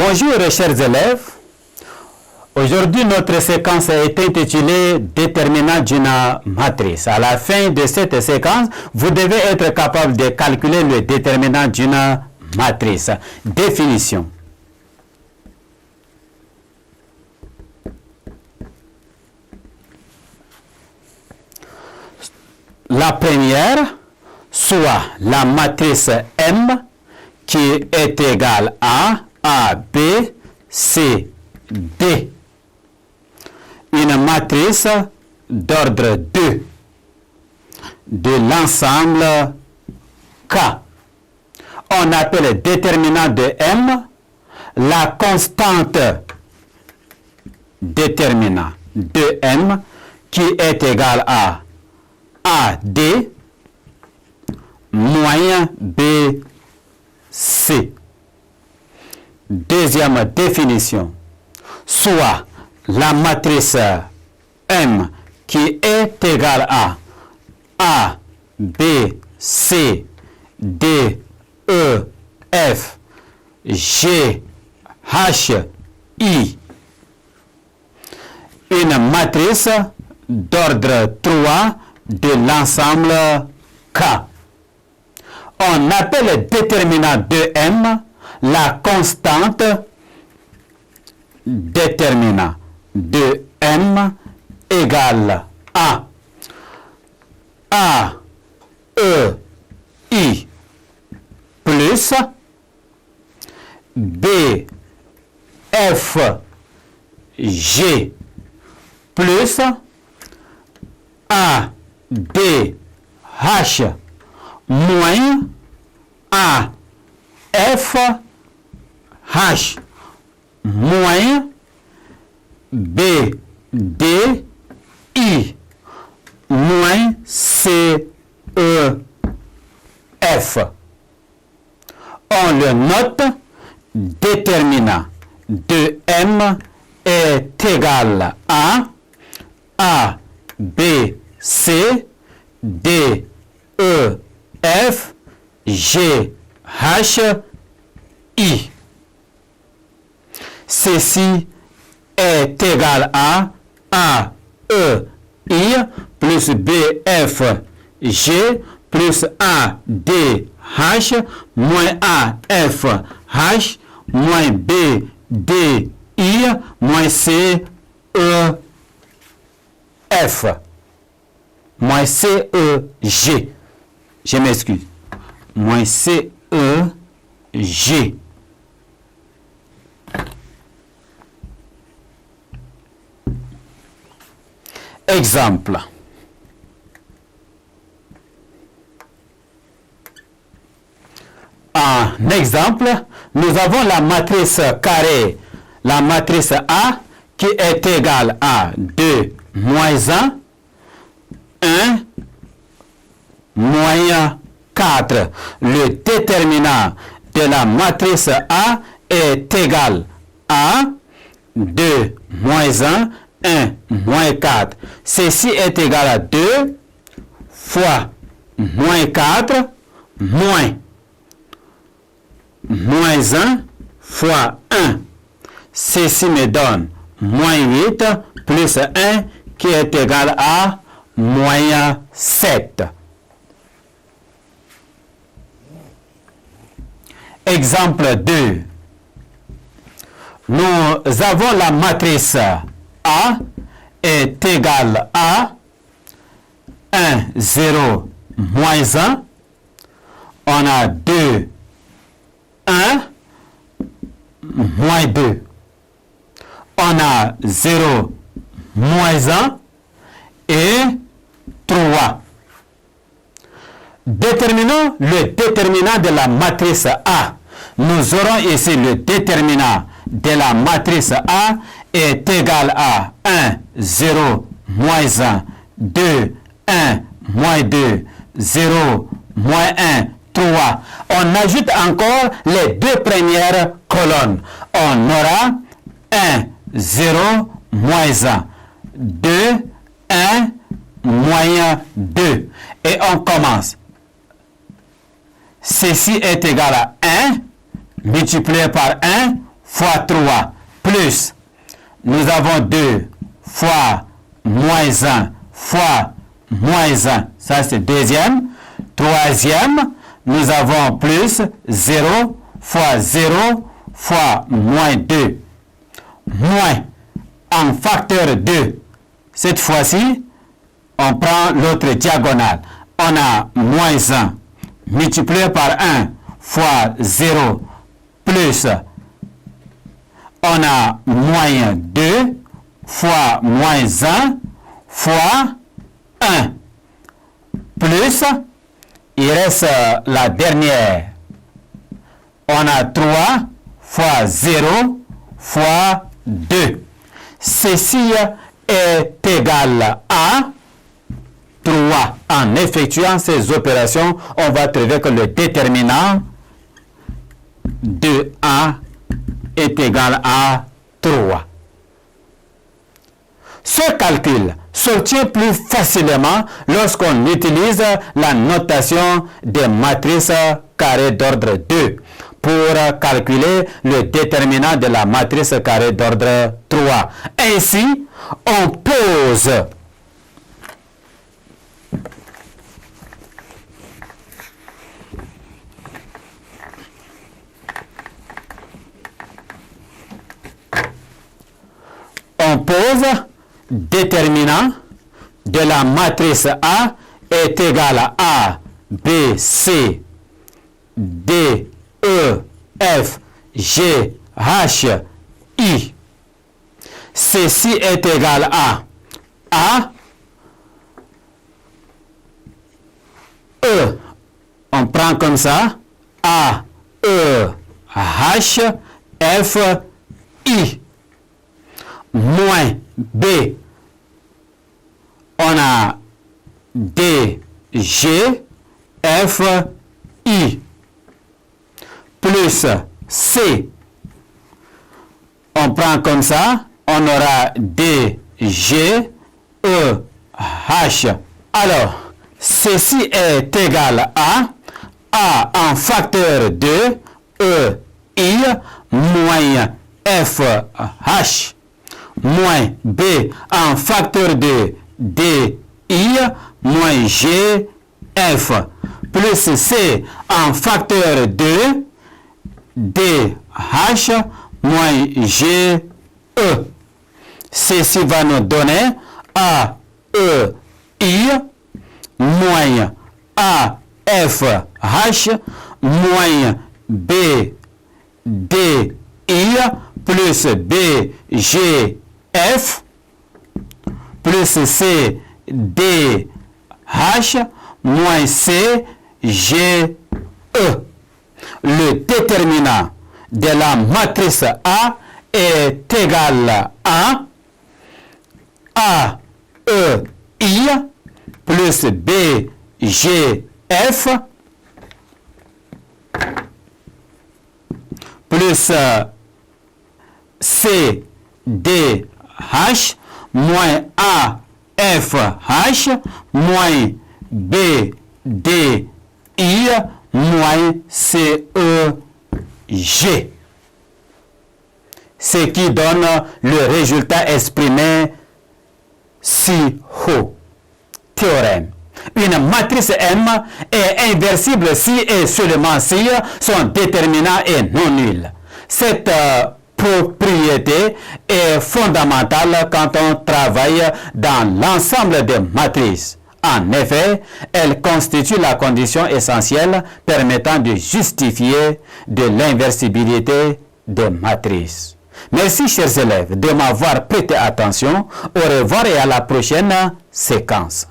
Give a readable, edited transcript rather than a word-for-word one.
Bonjour chers élèves. Aujourd'hui notre séquence est intitulée déterminant d'une matrice. À la fin de cette séquence, vous devez être capable de calculer le déterminant d'une matrice. Définition. La première, soit la matrice M qui est égale à A, B, C, D. Une matrice d'ordre 2 de l'ensemble K. On appelle le déterminant de M la constante déterminant de M qui est égale à AD moins BC. Deuxième définition, soit la matrice M qui est égale à A, B, C, D, E, F, G, H, I. Une matrice d'ordre 3 de l'ensemble K. On appelle le déterminant de M la constante déterminant de M égale à A, E, I plus B, F, G plus A, D, H moins A, F, H moins B, D, I moins C, E, F. On le note, déterminant de M est égal à A, B, C, D, E, F, G, H, I. Ceci est égal à A, E, I plus B, F, G plus A, D, H moins A, F, H moins B, D, I moins C, E, F moins C, E, G. Je m'excuse. Moins C, E, G. Exemple. En exemple, nous avons la matrice carrée, la matrice A qui est égale à 2 moins 1, 1 moins 4. Le déterminant de la matrice A est égal à 2 moins 1, 1 moins 4. Ceci est égal à 2 fois moins 4 moins 1 fois 1. Ceci me donne moins 8 plus 1 qui est égal à moins 7. Exemple 2. Nous avons la matrice A est égale à 1, 0, moins 1. On a 2, 1, moins 2. On a 0, moins 1 et 3. Déterminons le déterminant de la matrice A. Nous aurons ici le déterminant de la matrice A est égal à 1, 0, moins 1, 2, 1, moins 2, 0, moins 1, 3. On ajoute encore les deux premières colonnes. On aura 1, 0, moins 1, 2, 1, moins 2. Et on commence. Ceci est égal à 1 multiplié par 1 fois 3 plus, nous avons 2 fois moins 1 fois moins 1. Ça, c'est deuxième. Troisième, nous avons plus 0 fois 0 fois moins 2. Moins en facteur 2. Cette fois-ci, on prend l'autre diagonale. On a moins 1 multiplié par 1 fois 0 plus, on a moins 2 fois moins 1 fois 1 plus, il reste la dernière. On a 3 fois 0 fois 2. Ceci est égal à 3. En effectuant ces opérations, on va trouver que le déterminant de A est égal à 3. Ce calcul s'obtient plus facilement lorsqu'on utilise la notation des matrices carrées d'ordre 2 pour calculer le déterminant de la matrice carrée d'ordre 3. Ainsi, on pose déterminant de la matrice A est égal à A, B, C, D, E, F, G, H, I. Ceci est égal à A, E. On prend comme ça A, E, H, F, I. Moins B, on a D, G, F, I, plus C, on prend comme ça, on aura D, G, E, H. Alors, ceci est égal à A en facteur 2, E, I, moins F, H, moins B en facteur de D, I, moins G, F, plus C en facteur de D, H, moins G, E. Ceci va nous donner A, E, I, moins A, F, H, moins B, D, I, plus B, G, F, plus C, D, H, moins C, G, E. Le déterminant de la matrice A est égal à A, E, I, plus B, G, F, plus C, D, H, moins A, F, H, moins B, D, I, moins C, E, G. Ce qui donne le résultat exprimé si haut. Théorème. Une matrice M est inversible si et seulement si son déterminant est non nul. Cette propriété est fondamentale quand on travaille dans l'ensemble des matrices. En effet, elle constitue la condition essentielle permettant de justifier de l'inversibilité des matrices. Merci, chers élèves, de m'avoir prêté attention. Au revoir et à la prochaine séquence.